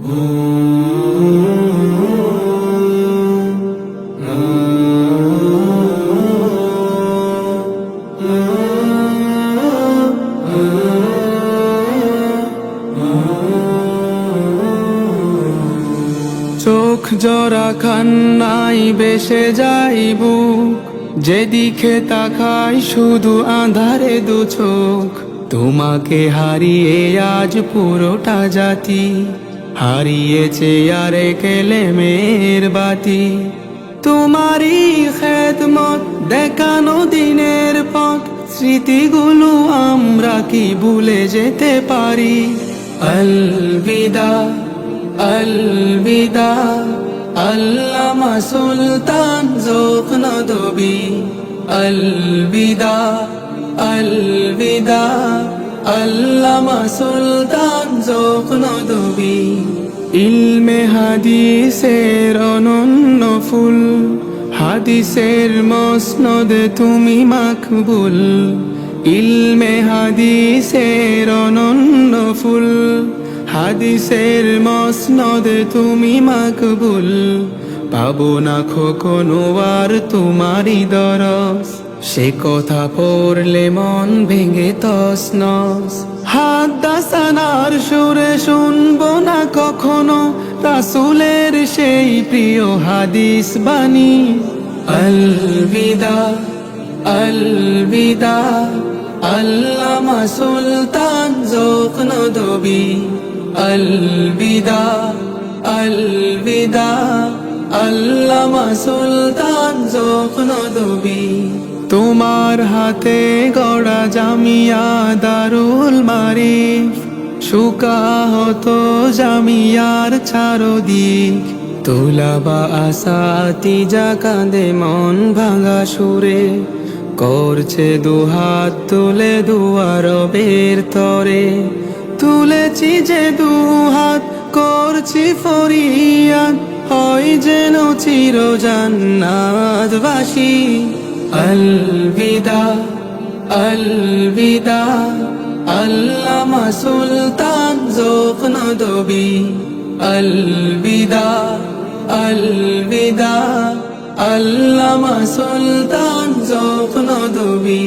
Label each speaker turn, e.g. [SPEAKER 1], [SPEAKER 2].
[SPEAKER 1] চোখ জরা খান্নাই বেসে যাই বুক, যেদিকে তাকাই শুধু আঁধারে দু চোখ। তোমাকে হারিয়ে আজ পুরোটা জাতি হারিয়েছে আর কেলেমের বাতি। তোমারই খেদমত দেখানো দিনের পথ, স্মৃতিগুলো আমরা কি ভুলে যেতে পারি? আলবিদা আলবিদা আল্লামা সুলতান যোগ নদবী। আলবিদা আলবিদা আল্লামা সুলতান যোগ নদবী। ইলমে হাদিসের অনন্য ফুল, হাদিসের মসনদে তুমি মাকবুল। ইলমে হাদিসের অনন্য ফুল, হাদিসের মসনদে তুমি মাকবুল। পাবো না কখনো আর তোমারই দরস, সে কথা পড়লে মন ভেঙে তছনছ। হাদাসানার সুরে শুনবো না কখনো রাসূলের সেই প্রিয় হাদিস বাণী। আলবিদা আলবিদা আল্লামা সুলতান যোগ নদবী। আলবিদা আলবিদা আল্লামা সুলতান যোগ নদবী। তোমার হাতে গড়া জামিয়া দারুল মারিফ, শুকাহত জামিয়ার চারদিক। তুলাবা আসাতিজা কাঁদে মন ভাঙা সুরে, করছে দুহাত তুলে দুয়ারবের তরে। তুলেছি যে দুহাত করছি ফরিয়াদ, হয় যেন চির জান্নাতবাসী। আলবিদা আলবিদা আল্লামা সুলতান যোগ নদবী। আলবিদা আলবিদা আল্লামা সুলতান যোগ নদবী।